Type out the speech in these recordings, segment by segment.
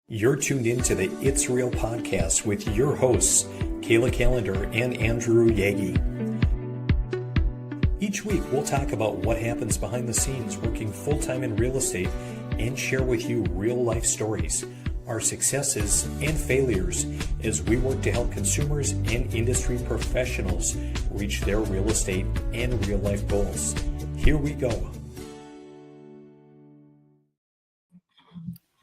You're tuned in to the It's Real podcast with your hosts, Kayla Kallander and Andrew Yagi. Each week, we'll talk about what happens behind the scenes working full-time in real estate and share with you real-life stories, our successes and failures as we work to help consumers and industry professionals reach their real estate and real-life goals. Here we go.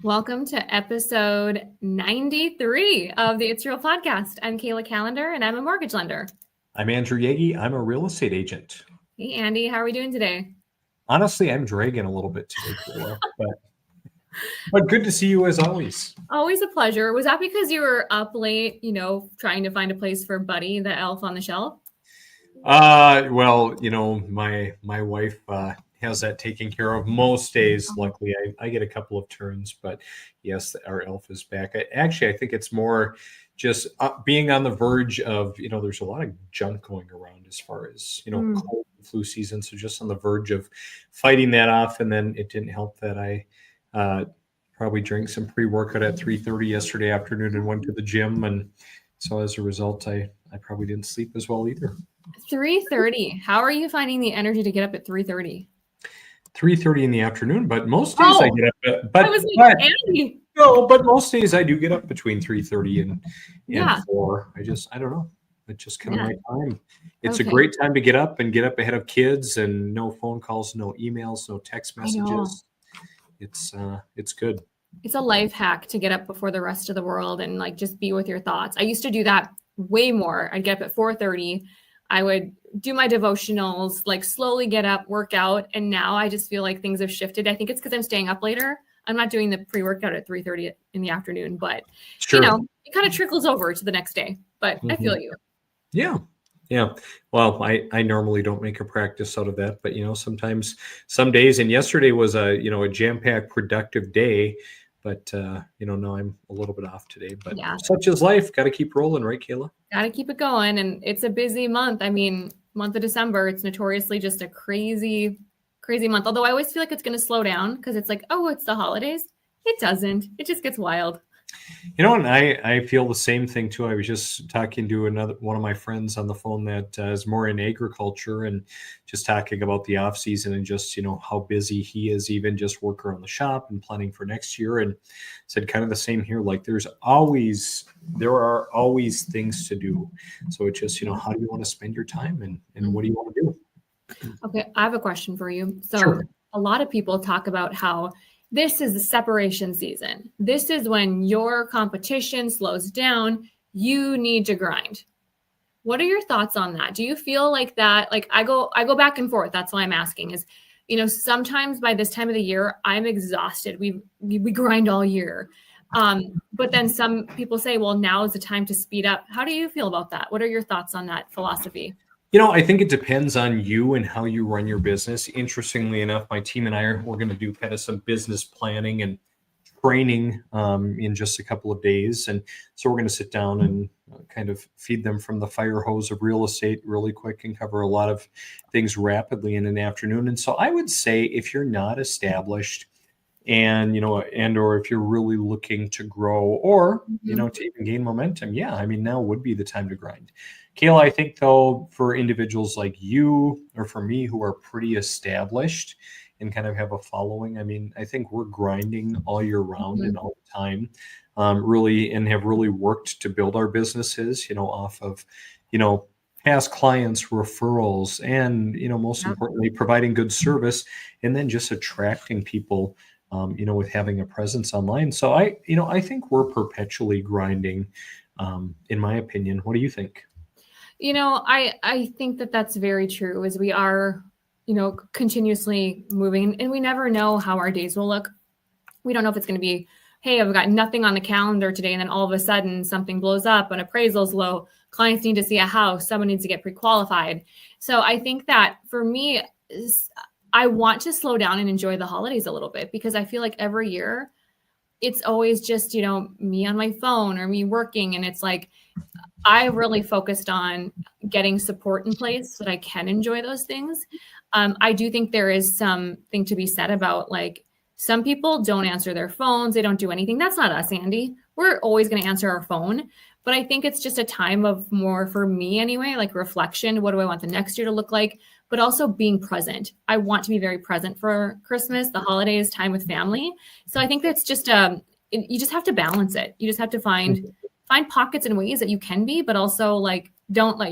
Welcome to episode 93 of the It's Real podcast. I'm Kayla Kallander and I'm a mortgage lender. I'm Andrew Yagi. I'm a real estate agent. Hey, Andy, how are we doing today? Honestly, I'm dragging a little bit today, Kayla, but good to see you as always. Always a pleasure. Was that because you were up late, trying to find a place for Buddy, the elf on the shelf? Well, my wife has that taken care of most days. Luckily, I get a couple of turns, but yes, our elf is back. I think it's more just being on the verge of, there's a lot of junk going around as far as, cold and flu season. So just on the verge of fighting that off. And then it didn't help that I probably drank some pre-workout at 3:30 yesterday afternoon and went to the gym. And so as a result, I probably didn't sleep as well either. 3:30. How are you finding the energy to get up at 3:30? 3:30 in the afternoon, but most days I get up. Andy. No, but most days I do get up between 3:30 and 4. I don't know. It's just kind of my time. It's a great time to get up ahead of kids, and no phone calls, no emails, no text messages. It's good. It's a life hack to get up before the rest of the world and just be with your thoughts. I used to do that way more. I'd get up at 4:30. I would do my devotionals, slowly get up, work out. And now I just feel like things have shifted. I think it's because I'm staying up later. I'm not doing the pre-workout at 3:30 in the afternoon, but sure. It kind of trickles over to the next day, but I feel you. Yeah. Well, I normally don't make a practice out of that, but sometimes some days, and yesterday was a jam-packed productive day, but now I'm a little bit off today, but such is life. Got to keep rolling, right, Kayla? Got to keep it going. And it's a busy month. I mean, month of December, it's notoriously just a crazy month. Although I always feel like it's going to slow down because it's it's the holidays. It doesn't. It just gets wild. And I feel the same thing too. I was just talking to one of my friends on the phone that is more in agriculture, and just talking about the off season and just, how busy he is, even just work around the shop and planning for next year. And said kind of the same here. There are always things to do. So it's just, how do you want to spend your time and what do you want to do? Okay. I have a question for you. So Sure. A lot of people talk about how this is the separation season. This is when your competition slows down. You need to grind. What are your thoughts on that? Do you feel like that? I go back and forth. That's why I'm asking is, sometimes by this time of the year, I'm exhausted. We grind all year. But then some people say, well, now is the time to speed up. How do you feel about that? What are your thoughts on that philosophy? I think it depends on you and how you run your business. Interestingly enough, my team and we're going to do kind of some business planning and training in just a couple of days. And so we're going to sit down and kind of feed them from the fire hose of real estate really quick and cover a lot of things rapidly in an afternoon. And so I would say if you're not established and, or if you're really looking to grow or, to even gain momentum, now would be the time to grind. Kayla, I think though, for individuals like you or for me who are pretty established and kind of have a following, I think we're grinding all year round and all the time, really, and have really worked to build our businesses, off of, past clients, referrals, and, most importantly, providing good service, and then just attracting people, with having a presence online. So I think we're perpetually grinding, in my opinion. What do you think? I think that's very true as we are, continuously moving, and we never know how our days will look. We don't know if it's going to be, hey, I've got nothing on the calendar today. And then all of a sudden something blows up, an appraisal's low, clients need to see a house, someone needs to get pre-qualified. So I think that for me, I want to slow down and enjoy the holidays a little bit because I feel like every year it's always just, me on my phone or me working. And it's I really focused on getting support in place so that I can enjoy those things. I do think there is something to be said about Some people don't answer their phones. They don't do anything. That's not us, Andy. We're always going to answer our phone. But I think it's just a time of more, for me anyway, like reflection. What do I want the next year to look like? But also being present. I want to be very present for Christmas, the holidays, time with family. So I think that's just you just have to balance it. You just have to find pockets and ways that you can be, but also like don't let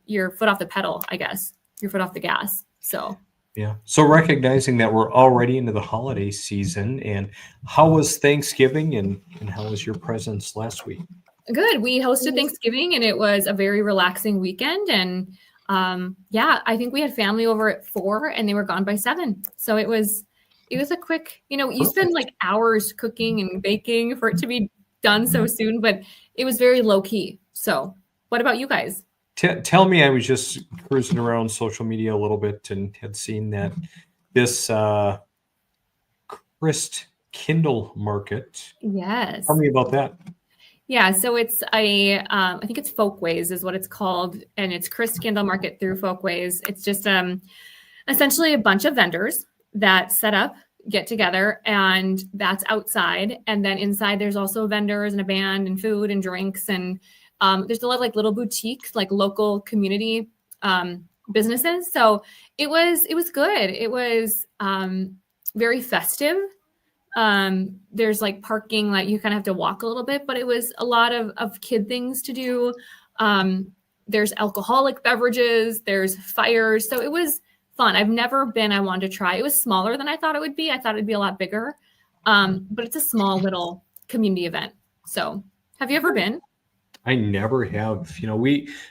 your foot off the pedal, I guess, your foot off the gas. So yeah. So recognizing that we're already into the holiday season, and how was Thanksgiving and how was your presence last week? good. We hosted Thanksgiving and it was a very relaxing weekend. And I think we had family over at 4 and they were gone by 7. So it was a quick, you spend like hours cooking and baking for it to be done so soon, but it was very low key. So what about you guys? Tell me, I was just cruising around social media a little bit and had seen that this Christ Kindle market. Yes. Tell me about that. Yeah, so it's I think it's Folkways is what it's called, and it's Chris Kindle Market through Folkways. It's just essentially a bunch of vendors that set up, get together, and that's outside. And then inside there's also vendors and a band and food and drinks, and there's a lot of like little boutiques, like local community businesses. So it was good. It was very festive. There's like parking, like you kind of have to walk a little bit, but it was a lot of kid things to do. There's alcoholic beverages, there's fires. So it was fun. I've never been, I wanted to try. It was smaller than I thought it would be. I thought it'd be a lot bigger. But it's a small little community event. So have you ever been? I never have.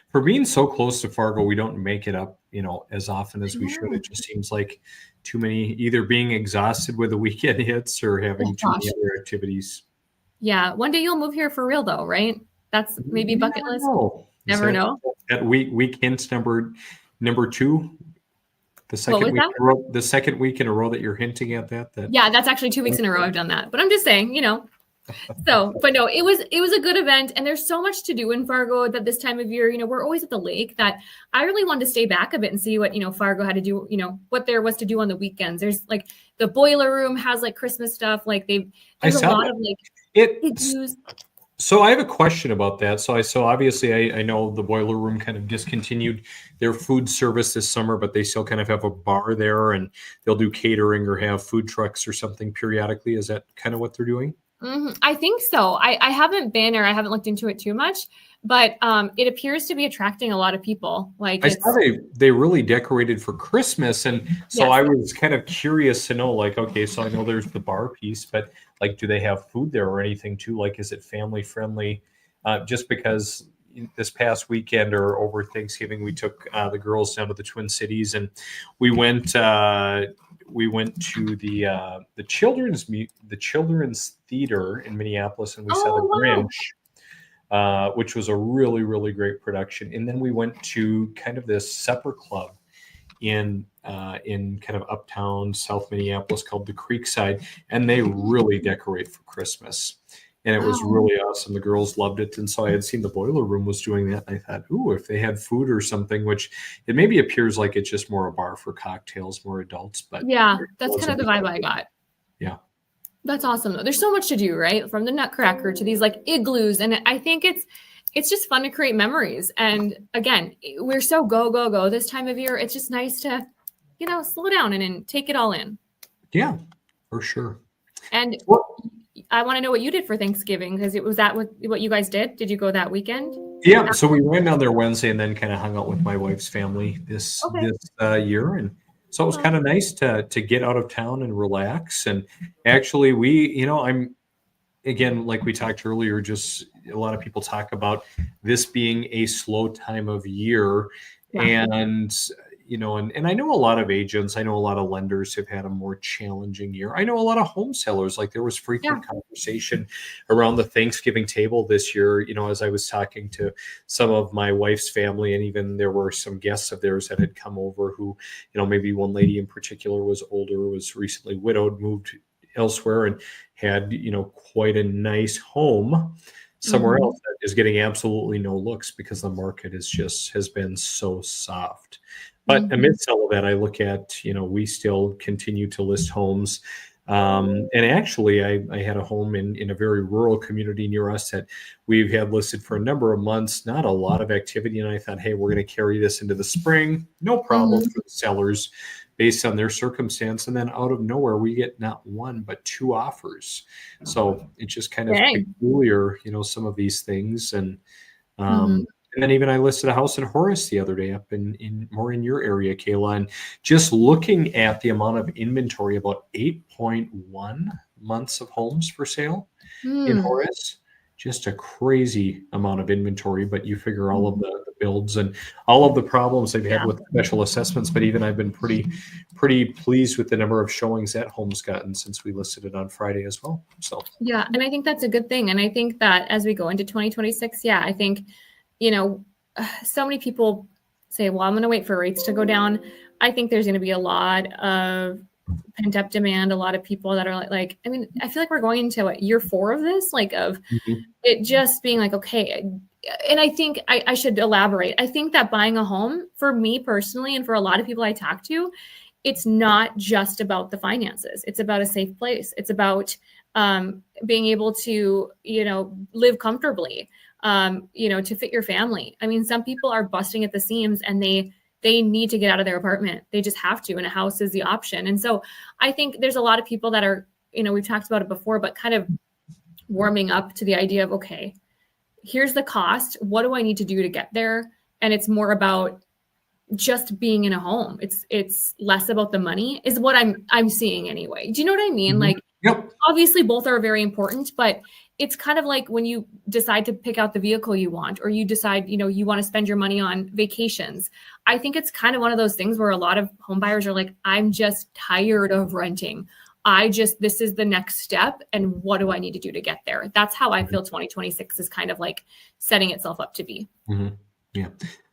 For being so close to Fargo, we don't make it up, as often as we should. It just seems like too many, either being exhausted with the weekend hits or having too many other activities. Yeah. One day you'll move here for real though, right? That's maybe bucket list. Never know. That week hint number 2, the second week in a row that you're hinting at that. Yeah, that's actually 2 weeks in a row I've done that. But I'm just saying, So, but no, it was a good event, and there's so much to do in Fargo that this time of year, we're always at the lake, that I really wanted to stay back a bit and see what, Fargo had to do, what there was to do on the weekends. There's like the boiler room has like Christmas stuff. Like there's a lot of like igloos. So I have a question about that. So obviously I know the boiler room kind of discontinued their food service this summer, but they still kind of have a bar there and they'll do catering or have food trucks or something periodically. Is that kind of what they're doing? Mm-hmm. I think so. I haven't been, or I haven't looked into it too much, but it appears to be attracting a lot of people. Like I saw they really decorated for Christmas, and so yes. I was kind of curious to know, like, okay, so I know there's the bar piece, but like, do they have food there or anything too? Like, is it family friendly? Just because this past weekend or over Thanksgiving, we took the girls down to the Twin Cities, and we went to the children's theater in Minneapolis, and we saw the Grinch, which was a really, really great production. And then we went to kind of this supper club in kind of uptown South Minneapolis called the Creekside, and they really decorate for Christmas. And it was really awesome. The girls loved it. And so I had seen the boiler room was doing that. And I thought, if they had food or something, which it maybe appears like it's just more a bar for cocktails, more adults. But yeah, that's kind of the vibe I got. Yeah. That's awesome though. There's so much to do, right? From the Nutcracker to these like igloos. And I think it's just fun to create memories. And again, we're so go this time of year. It's just nice to, slow down and take it all in. Yeah, for sure. And I want to know what you did for Thanksgiving, because was that what you guys did? Did you go that weekend? Yeah, so we went down there Wednesday and then kind of hung out with my wife's family this year, and so it was kind of nice to get out of town and relax. And actually, I'm again, like we talked earlier, just a lot of people talk about this being a slow time of year, and and I know a lot of agents, I know a lot of lenders have had a more challenging year. I know a lot of home sellers, like there was frequent conversation around the Thanksgiving table this year, as I was talking to some of my wife's family, and even there were some guests of theirs that had come over who, maybe one lady in particular was older, was recently widowed, moved elsewhere, and had, quite a nice home somewhere else that is getting absolutely no looks because the market has been so soft. But amidst all of that, I look at, we still continue to list homes. And actually, I had a home in a very rural community near us that we've had listed for a number of months, not a lot of activity. And I thought, hey, we're going to carry this into the spring. No problem for the sellers based on their circumstance. And then out of nowhere, we get not one, but two offers. So it's just kind of Dang. peculiar, some of these things. Mhm. And then even I listed a house in Horace the other day up in more in your area, Kayla, and just looking at the amount of inventory, about 8.1 months of homes for sale in Hmm. Horace. Just a crazy amount of inventory, but you figure all of Mhm. the builds and all of the problems they've had Yeah. with special assessments. But even I've been pretty pleased with the number of showings that home's gotten since we listed it on Friday as well. So Yeah. And I think that's a good thing. And I think that as we go into 2026, yeah, I think, you know, so many people say, well, I'm going to wait for rates to go down. I think there's going to be a lot of pent up demand, a lot of people that are like, I mean, I feel like we're going into what, year 4 of this, like of Mhm. it just being like, okay. And I think I should elaborate. I think that buying a home for me personally, and for a lot of people I talk to, it's not just about the finances. It's about a safe place. It's about being able to, live comfortably, to fit your family. I mean, some people are busting at the seams and they need to get out of their apartment. They just have to, and a house is the option. And so I think there's a lot of people that are, we've talked about it before, but kind of warming up to the idea of, okay, here's the cost. What do I need to do to get there? And it's more about just being in a home. It's less about the money, is what I'm seeing anyway. Do you know what I mean? Mhm. Like, Yep. obviously both are very important, but it's kind of like when you decide to pick out the vehicle you want, or you decide, you want to spend your money on vacations. I think it's kind of one of those things where a lot of home buyers are like, I'm just tired of renting. This is the next step. And what do I need to do to get there? That's how I feel 2026 is kind of like setting itself up to be. Mhm. Yeah.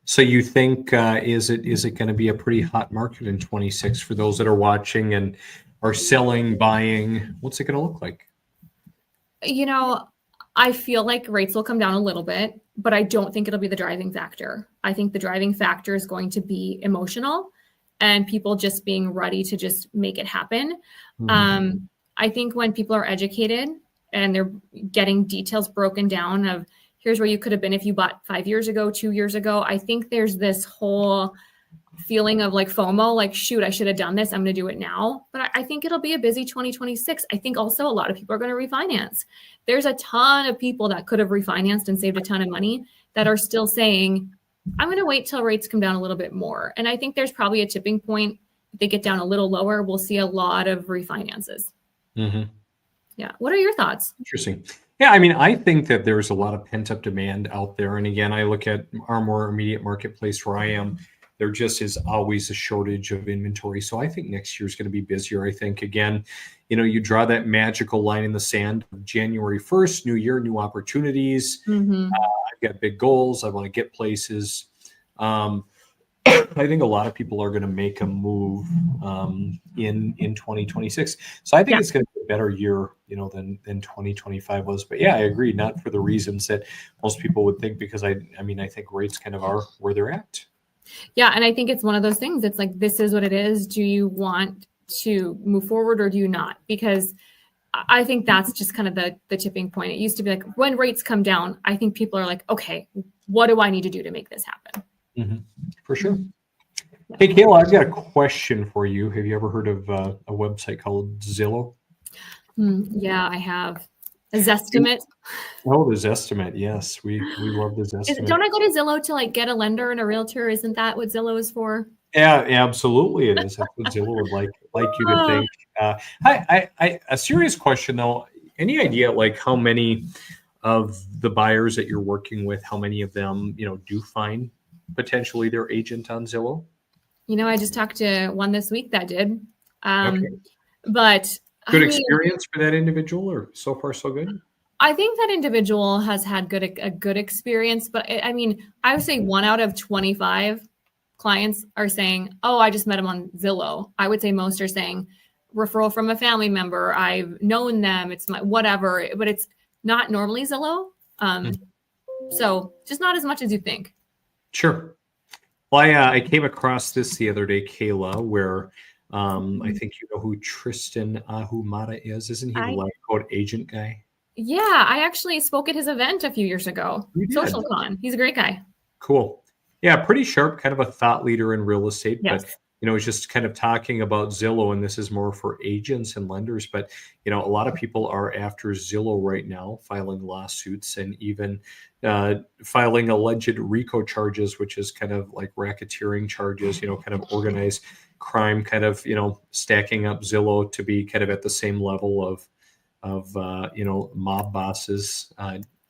So you think is it going to be a pretty hot market in 26 for those that are watching and are selling, buying? What's it going to look like? You know, I feel like rates will come down a little bit, but I don't think it'll be the driving factor. I think the driving factor is going to be emotional and people just being ready to just make it happen. Mhm. I think when people are educated and they're getting details broken down of here's where you could have been if you bought 5 years ago, 2 years ago, I think there's this whole feeling of like FOMO, like, shoot, I should have done this. I'm going to do it now. But I think it'll be a busy 2026. I think also a lot of people are going to refinance. There's a ton of people that could have refinanced and saved a ton of money that are still saying, I'm going to wait till rates come down a little bit more. And I think there's probably a tipping point. If they get down a little lower, we'll see a lot of refinances. Mhm. Yeah. What are your thoughts? Interesting. Yeah, I mean, I think that there's a lot of pent up demand out there. And again, I look at our more immediate marketplace where I am. There just is always a shortage of inventory. So I think next year is going to be busier. I think, again, you draw that magical line in the sand of January 1st, new year, new opportunities. Mm-hmm. I've got big goals. I want to get places. Um, I think a lot of people are going to make a move in 2026. So I think Yeah. it's going to be a better year, than 2025 was. But yeah, I agree. Not for the reasons that most people would think, because I think rates kind of are where they're at. Yeah. And I think it's one of those things. It's like, this is what it is. Do you want to move forward or do you not? Because I think that's just kind of the tipping point. It used to be like when rates come down, I think people are like, okay, what do I need to do to make this happen? Mhm. For sure. Yeah. Hey, Kayla, I've got a question for you. Have you ever heard of a website called Zillow? Yeah, I have. A Zestimate. Oh, the Zestimate. Yes, we love the Zestimate. Don't I go to Zillow to like get a lender and a realtor? Isn't that what Zillow is for? Yeah, absolutely, it is. That's what Zillow would like you to think. A serious question though. Any idea like how many of the buyers that you're working with, how many of them do find potentially their agent on Zillow? I just talked to one this week that did. Okay, But good I mean, experience for that individual, or so far so good? I think that individual has had a good experience, but I mean, I would say 1 out of 25 clients are saying, "Oh, I just met him on Zillow." I would say most are saying referral from a family member. I've known them. It's my whatever, but it's not normally Zillow. Hmm. So just not as much as you think. Sure. Well, I came across this the other day, Kayla, where I think you know who Tristan Ahumada is. Isn't he the I life code agent guy? Yeah, I actually spoke at his event a few years ago. You did. Social Con. He's a great guy. Cool. Yeah, pretty sharp, kind of a thought leader in real estate, Yes. but he's just kind of talking about Zillow, and this is more for agents and lenders. But a lot of people are after Zillow right now, filing lawsuits and even filing alleged RICO charges, which is kind of like racketeering charges. Kind of organized crime, kind of stacking up Zillow to be kind of at the same level of mob bosses.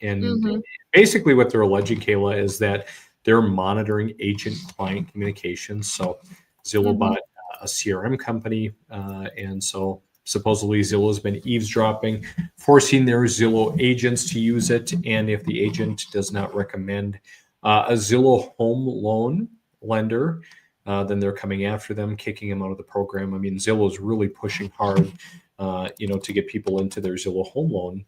And basically what they're alleging, Kayla, is that they're monitoring agent-client communications. So Zillow bought a CRM company, and so supposedly Zillow has been eavesdropping, forcing their Zillow agents to use it. And if the agent does not recommend a Zillow home loan lender, then they're coming after them, kicking them out of the program. I mean, Zillow is really pushing hard, to get people into their Zillow home loan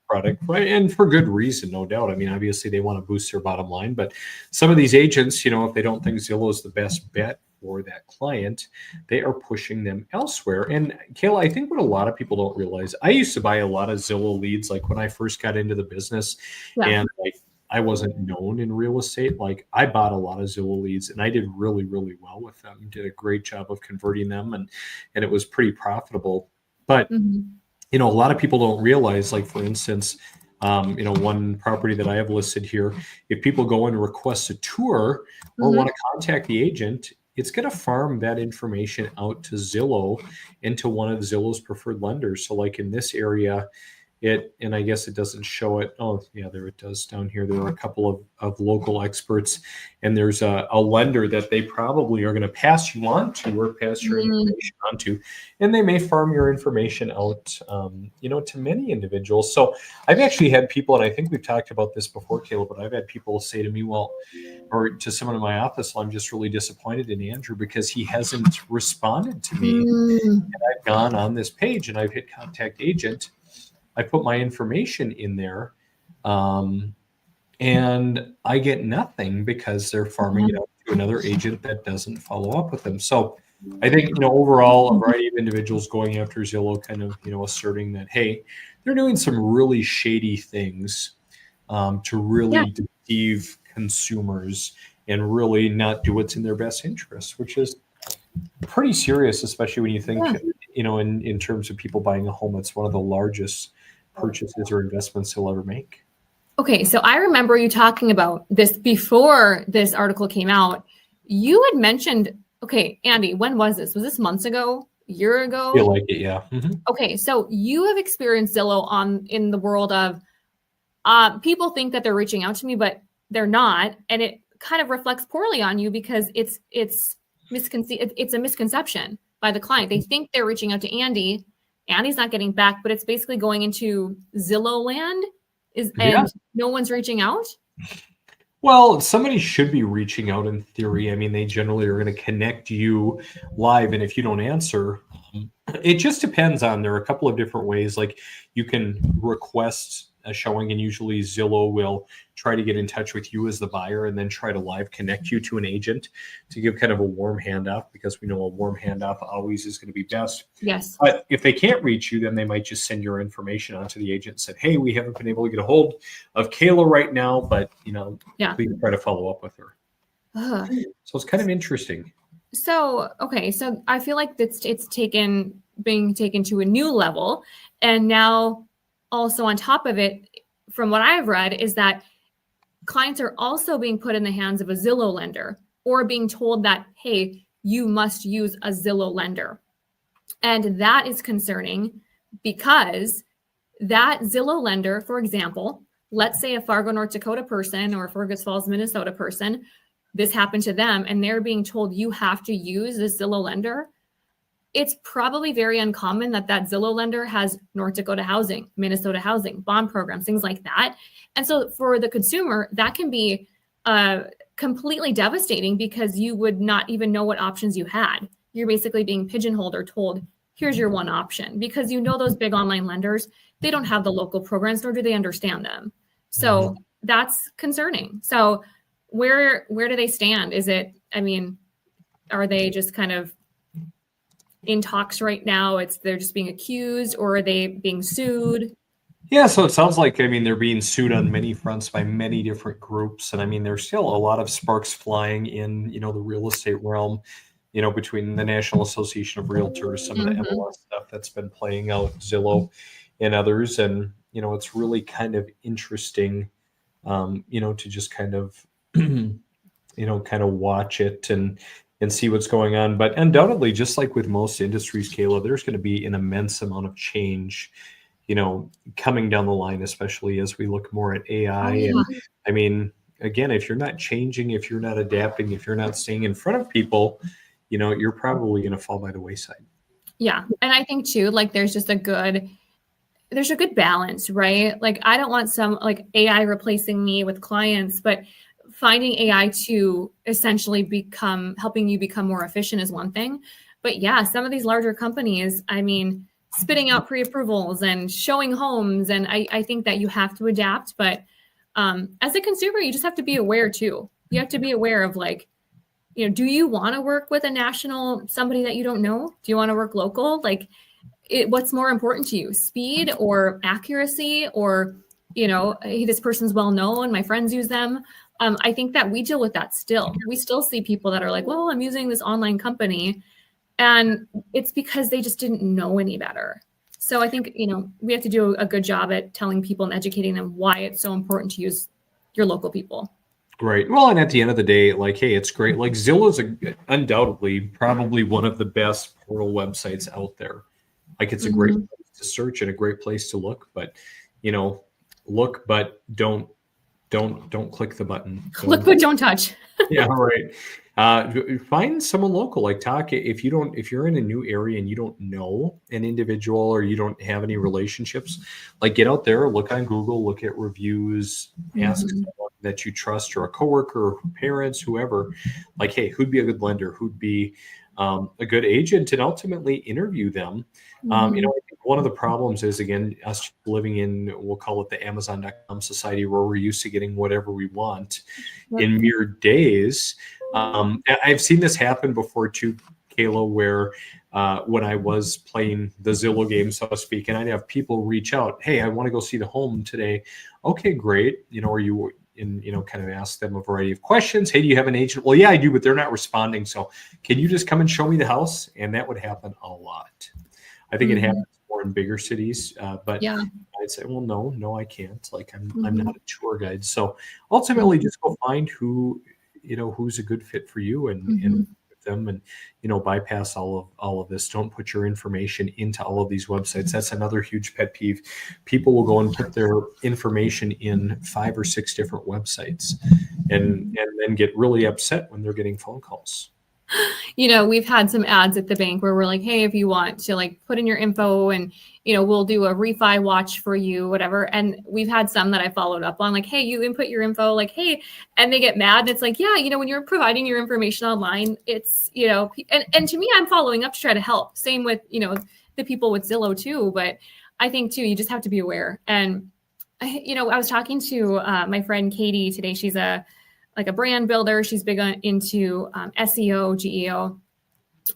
product, right? And for good reason, no doubt. I mean, obviously they want to boost their bottom line, but some of these agents, if they don't think Zillow is the best bet for that client, they are pushing them elsewhere. And Kayla, I think what a lot of people don't realize, I used to buy a lot of Zillow leads, like when I first got into the business, and like I wasn't known in real estate. Like I bought a lot of Zillow leads and I did really, really well with them, did a great job of converting them, and it was pretty profitable. But a lot of people don't realize, like, for instance, one property that I have listed here, if people go and request a tour or want to contact the agent, it's going to farm that information out to Zillow and to one of Zillow's preferred lenders. So like in this area, and I guess it doesn't show it. Oh, yeah, there it does down here. There are a couple of local experts, and there's a lender that they probably are going to pass you on to or pass your information on to, and they may farm your information out, to many individuals. So I've actually had people, and I think we've talked about this before, Kayla, but I've had people say to me, well, or to someone in my office, well, I'm just really disappointed in Andrew because he hasn't responded to me. And I've gone on this page and I've hit contact agent. I put my information in there, and I get nothing because they're farming it out to another agent that doesn't follow up with them. So I think, overall, a variety of individuals going after Zillow kind of, asserting that, hey, they're doing some really shady things to really deceive consumers and really not do what's in their best interest, which is pretty serious, especially when you think, in terms of people buying a home. It's one of the largest purchases or investments he'll ever make. Okay, so I remember you talking about this before this article came out. You had mentioned, okay, Andy, when was this? Was this months ago? A year ago? I feel like it, yeah. Okay, so you have experienced Zillow in the world of people think that they're reaching out to me, but they're not, and it kind of reflects poorly on you because it's a misconception by the client. They think they're reaching out to Andy. Andy's not getting back, but it's basically going into Zillow land, and no one's reaching out. Well, somebody should be reaching out in theory. I mean, they generally are going to connect you live, and if you don't answer, it just depends on. There are a couple of different ways. Like you can request a showing, and usually Zillow will try to get in touch with you as the buyer and then try to live connect you to an agent to give kind of a warm handoff, because we know a warm handoff always is going to be best. Yes. But if they can't reach you, then they might just send your information onto the agent and said, hey, we haven't been able to get a hold of Kayla right now, but we can try to follow up with her. So it's kind of interesting. So, okay. So I feel like it's being taken to a new level. And now also on top of it, from what I've read, is that clients are also being put in the hands of a Zillow lender or being told that, hey, you must use a Zillow lender. And that is concerning because that Zillow lender, for example, let's say a Fargo, North Dakota person or a Fergus Falls, Minnesota person, this happened to them and they're being told you have to use this Zillow lender. It's probably very uncommon that Zillow lender has North Dakota housing, Minnesota housing, bond programs, things like that. And so for the consumer, that can be completely devastating because you would not even know what options you had. You're basically being pigeonholed or told, here's your one option, because those big online lenders, they don't have the local programs, nor do they understand them. So that's concerning. So where do they stand? Are they just kind of in talks right now? They're just being accused, or are they being sued? Yeah, so it sounds like, I mean, they're being sued on many fronts by many different groups. And I mean, there's still a lot of sparks flying in, the real estate realm, between the National Association of Realtors, some of the Mhm. MLS stuff that's been playing out, Zillow and others. And, it's really kind of interesting, to just kind of, kind of watch it and see what's going on. But undoubtedly, just like with most industries, Kayla, there's going to be an immense amount of change, coming down the line, especially as we look more at AI. Oh, yeah. And I mean, again, if you're not changing, if you're not adapting, if you're not staying in front of people, you're probably going to fall by the wayside. Yeah. And I think too, like there's a good balance, right? Like I don't want some like AI replacing me with clients, but finding AI to essentially helping you become more efficient is one thing. But yeah, some of these larger companies, I mean, spitting out pre-approvals and showing homes. And I think that you have to adapt, but as a consumer, you just have to be aware too. You have to be aware of like, do you want to work with somebody that you don't know? Do you want to work local? Like what's more important to you, speed or accuracy, or, hey, this person's well known, my friends use them. I think that we deal with that still. We still see people that are like, well, I'm using this online company, and it's because they just didn't know any better. So I think, we have to do a good job at telling people and educating them why it's so important to use your local people. Right. Well, and at the end of the day, like, hey, it's great. Like Zillow is undoubtedly probably one of the best portal websites out there. Like it's a great place to search and a great place to look, but look, but don't click the button. Look, but don't touch. Yeah, right. Find someone local. Like talk if you're in a new area and you don't know an individual or you don't have any relationships, like get out there, look on Google, look at reviews, ask someone that you trust or a coworker or parents, whoever, like, hey, who'd be a good lender? Who'd be a good agent, and ultimately interview them. I think one of the problems is, again, us living in, we'll call it the Amazon.com society, where we're used to getting whatever we want in mere days. I've seen this happen before too, Kayla, where when I was playing the Zillow game, so to speak, and I'd have people reach out, hey, I want to go see the home today. Okay, great. Are you and kind of ask them a variety of questions. Hey, do you have an agent? Well, yeah, I do, but they're not responding. So can you just come and show me the house? And that would happen a lot. I think it happens more in bigger cities, but yeah. I'd say, well, no, I can't. Like I'm not a tour guide. So ultimately, just go find who's a good fit for you and them, and bypass all of this. Don't put your information into all of these websites. That's another huge pet peeve. People will go and put their information in 5 or 6 different websites and then get really upset when they're getting phone calls. We've had some ads at the bank where we're like, hey, if you want to like put in your info and, we'll do a refi watch for you, whatever. And we've had some that I followed up on like, hey, you input your info, like, hey, and they get mad. And it's like, yeah, when you're providing your information online, it's, and to me, I'm following up to try to help. Same with, the people with Zillow too. But I think too, you just have to be aware. And, I was talking to my friend Katie today. She's a brand builder. She's big into SEO, GEO,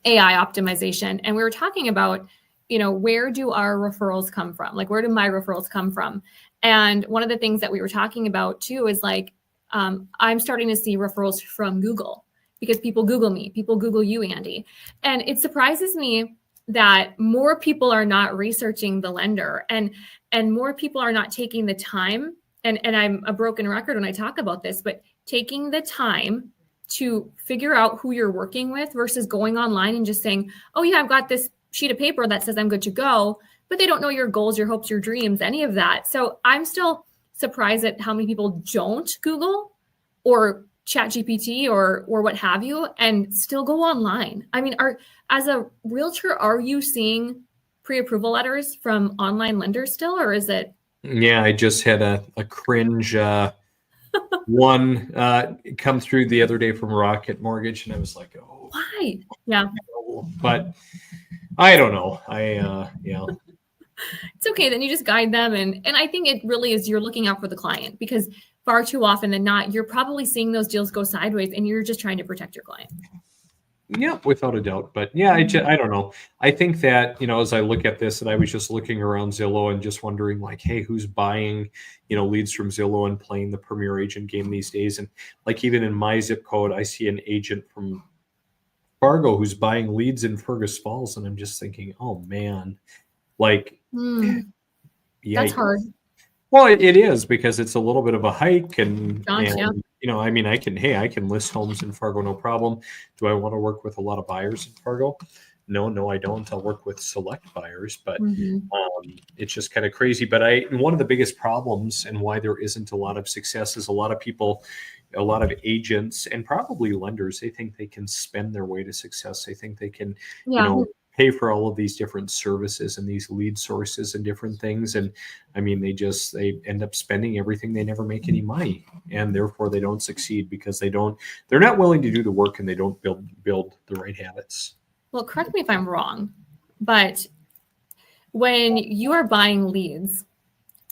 AI optimization. And we were talking about, where do our referrals come from? Like, where do my referrals come from? And one of the things that we were talking about too is like, I'm starting to see referrals from Google because people Google me, people Google you, Andy. And it surprises me that more people are not researching the lender and more people are not taking the time. And I'm a broken record when I talk about this, but taking the time to figure out who you're working with versus going online and just saying, oh yeah, I've got this sheet of paper that says I'm good to go, but they don't know your goals, your hopes, your dreams, any of that. So I'm still surprised at how many people don't Google or ChatGPT or what have you, and still go online. I mean, as a realtor, are you seeing pre-approval letters from online lenders still, or is it? Yeah, I just had a cringe one come through the other day from Rocket Mortgage, and I was like, oh, why? Yeah, but I don't know. It's okay. Then you just guide them, and I think it really is. You're looking out for the client, because far too often than not, you're probably seeing those deals go sideways, and you're just trying to protect your client. Yeah, without a doubt. But yeah, I don't know. I think that, as I look at this, and I was just looking around Zillow and just wondering like, hey, who's buying, leads from Zillow and playing the premier agent game these days? And like even in my zip code, I see an agent from Fargo who's buying leads in Fergus Falls. And I'm just thinking, oh man, like, That's yikes. hard. Well, it is because it's a little bit of a hike and Gotcha. I mean, I can list homes in Fargo, no problem. Do I want to work with a lot of buyers in Fargo? No, I don't. I'll work with select buyers, but it's just kind of crazy. But one of the biggest problems and why there isn't a lot of success is a lot of people, a lot of agents and probably lenders, they think they can spend their way to success. They think they can, pay for all of these different services and these lead sources and different things. And I mean, they end up spending everything. They never make any money, and therefore they don't succeed because they're not willing to do the work and they don't build the right habits. Well, correct me if I'm wrong, but when you are buying leads,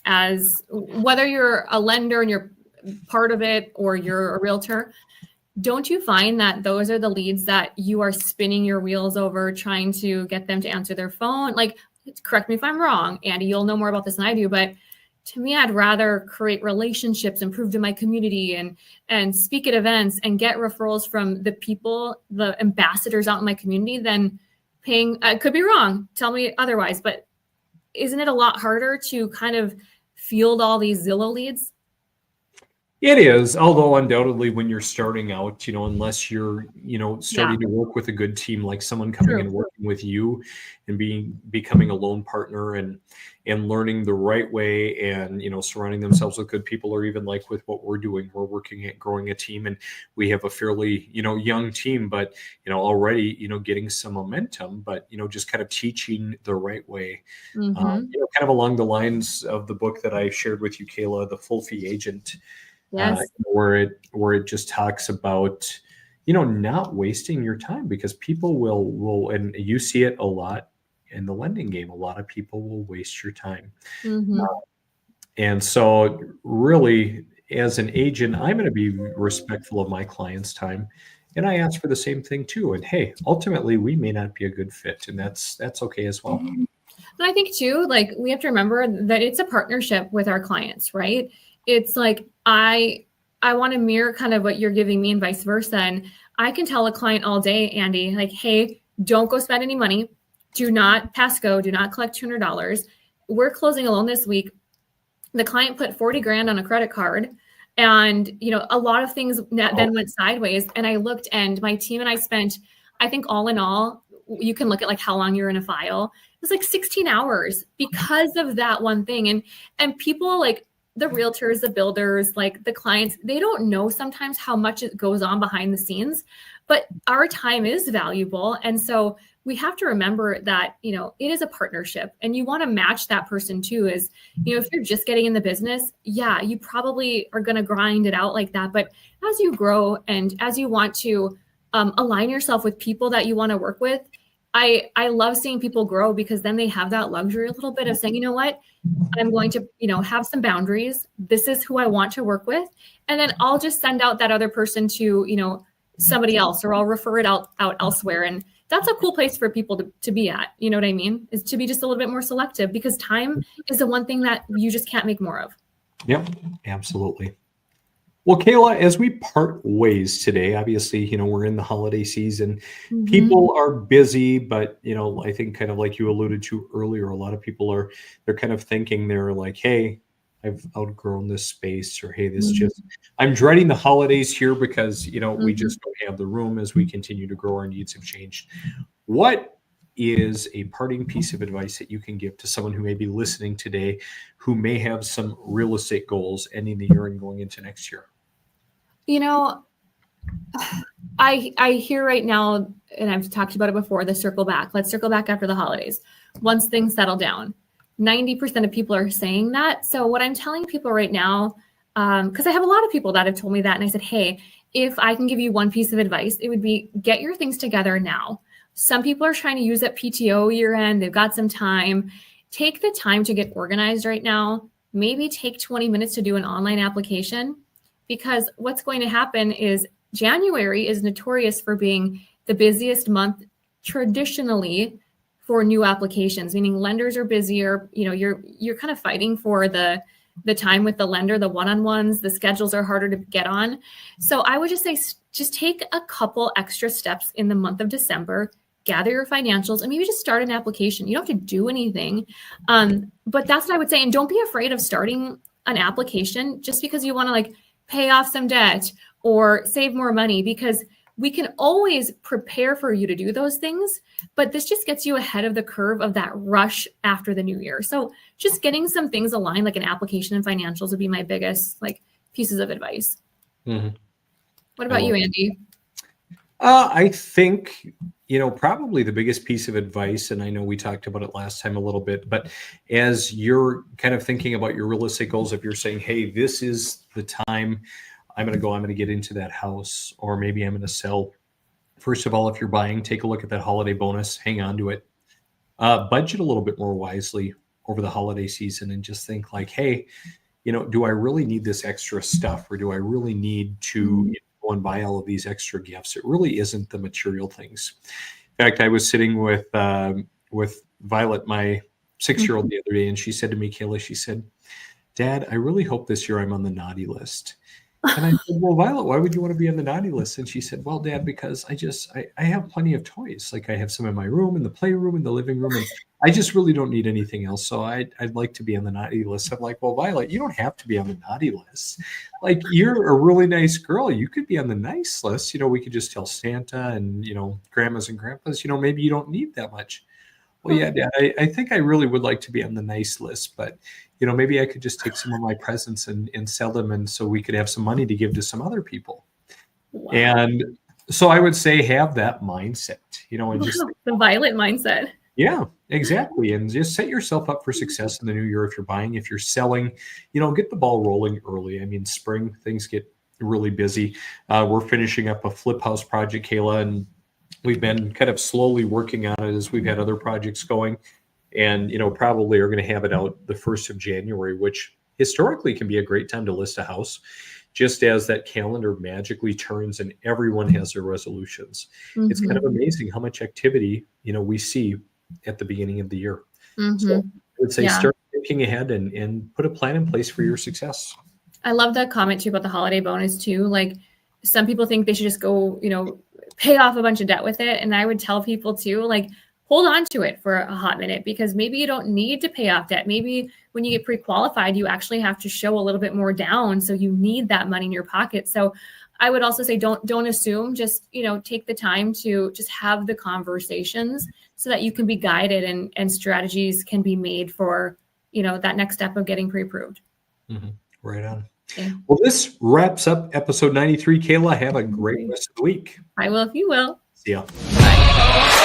as whether you're a lender and you're part of it or you're a realtor, don't you find that those are the leads that you are spinning your wheels over trying to get them to answer their phone? Like, correct me if I'm wrong, Andy, you'll know more about this than I do, but to me, I'd rather create relationships, improve to my community and speak at events and get referrals from the people, the ambassadors out in my community than paying. I could be wrong. Tell me otherwise, but isn't it a lot harder to kind of field all these Zillow leads? It is, although undoubtedly when you're starting out, unless you're, starting to work with a good team, like someone coming and working with you and becoming a loan partner and learning the right way and, surrounding themselves with good people, or even like with what we're doing, we're working at growing a team and we have a fairly, young team, but, already, getting some momentum, but, just kind of teaching the right way, kind of along the lines of the book that I shared with you, Kayla, The Full Fee Agent. Yes. Where it just talks about, not wasting your time, because people will, and you see it a lot in the lending game, a lot of people will waste your time. And so really, as an agent, I'm going to be respectful of my client's time. And I ask for the same thing too. And hey, ultimately we may not be a good fit, and that's okay as well. And I think too, like, we have to remember that it's a partnership with our clients, right? It's like, I want to mirror kind of what you're giving me and vice versa. And I can tell a client all day, Andy, like, hey, don't go spend any money. Do not pass go. Do not collect $200. We're closing a loan this week. The client put 40 grand on a credit card. And, a lot of things then went sideways. And I looked, and my team and I spent, I think all in all, you can look at like how long you're in a file. It was like 16 hours because of that one thing. And people, like the realtors, the builders, like the clients, they don't know sometimes how much it goes on behind the scenes, but our time is valuable. And so we have to remember that, it is a partnership, and you want to match that person too. Is, if you're just getting in the business, yeah, you probably are going to grind it out like that. But as you grow and as you want to align yourself with people that you want to work with, I love seeing people grow, because then they have that luxury a little bit of saying, you know what, I'm going to, have some boundaries. This is who I want to work with. And then I'll just send out that other person to, somebody else, or I'll refer it out elsewhere. And that's a cool place for people to be at. You know what I mean? Is to be just a little bit more selective, because time is the one thing that you just can't make more of. Yep, absolutely. Well, Kayla, as we part ways today, obviously, we're in the holiday season. People are busy, but, I think kind of like you alluded to earlier, a lot of people they're kind of thinking, they're like, hey, I've outgrown this space, or hey, I'm dreading the holidays here because, we just don't have the room as we continue to grow. Our needs have changed. What is a parting piece of advice that you can give to someone who may be listening today, who may have some real estate goals ending the year and going into next year? I hear right now, and I've talked about it before, the circle back. Let's circle back after the holidays, once things settle down. 90% of people are saying that. So what I'm telling people right now, because I have a lot of people that have told me that, and I said, hey, if I can give you one piece of advice, it would be get your things together now. Some people are trying to use up PTO year end. They've got some time. Take the time to get organized right now. Maybe take 20 minutes to do an online application, because what's going to happen is January is notorious for being the busiest month traditionally for new applications, meaning lenders are busier. You're kind of fighting for the time with the lender, the one-on-ones, the schedules are harder to get on. So I would just say, just take a couple extra steps in the month of December, gather your financials, and maybe just start an application. You don't have to do anything. But that's what I would say. And don't be afraid of starting an application just because you want to like pay off some debt or save more money, because we can always prepare for you to do those things, but this just gets you ahead of the curve of that rush after the new year. So just getting some things aligned, like an application and financials, would be my biggest like pieces of advice. Mm-hmm. What about you, Andy? I think, probably the biggest piece of advice, and I know we talked about it last time a little bit, but as you're kind of thinking about your real estate goals, if you're saying, hey, this is the time I'm going to get into that house, or maybe I'm going to sell. First of all, if you're buying, take a look at that holiday bonus, hang on to it, budget a little bit more wisely over the holiday season, and just think like, hey, do I really need this extra stuff, or do I really need to go and buy all of these extra gifts? It really isn't the material things. In fact, I was sitting with Violet, my 6-year-old, the other day, and she said to me, Kayla, she said, Dad, I really hope this year I'm on the naughty list. And I said, well, Violet, why would you want to be on the naughty list? And she said, well, Dad, because I have plenty of toys. Like I have some in my room, in the playroom, in the living room, and I just really don't need anything else. So I'd like to be on the naughty list. I'm like, well, Violet, you don't have to be on the naughty list. Like, you're a really nice girl. You could be on the nice list. We could just tell Santa and, grandmas and grandpas, maybe you don't need that much. Well, yeah, Dad, I think I really would like to be on the nice list, but maybe I could just take some of my presents and sell them, and so we could have some money to give to some other people. Wow. And so I would say have that mindset, and just the Violet mindset. Yeah, exactly. And just set yourself up for success in the new year. If you're buying, if you're selling, get the ball rolling early. I mean, spring, things get really busy. We're finishing up a flip house project, Kayla, and we've been kind of slowly working on it as we've had other projects going. And, probably are going to have it out the 1st of January, which historically can be a great time to list a house, just as that calendar magically turns and everyone has their resolutions. Mm-hmm. It's kind of amazing how much activity, we see at the beginning of the year. Mm-hmm. So I would say start thinking ahead and put a plan in place for your success. I love that comment too about the holiday bonus too. Like, some people think they should just go, pay off a bunch of debt with it. And I would tell people too, like, hold on to it for a hot minute, because maybe you don't need to pay off debt. Maybe when you get pre-qualified, you actually have to show a little bit more down. So you need that money in your pocket. So I would also say, don't assume, just, take the time to just have the conversations so that you can be guided and strategies can be made for, that next step of getting pre-approved. Mm-hmm. Right on. Okay. Well, this wraps up episode 93. Kayla, have a great rest of the week. I will, if you will. See ya. Bye.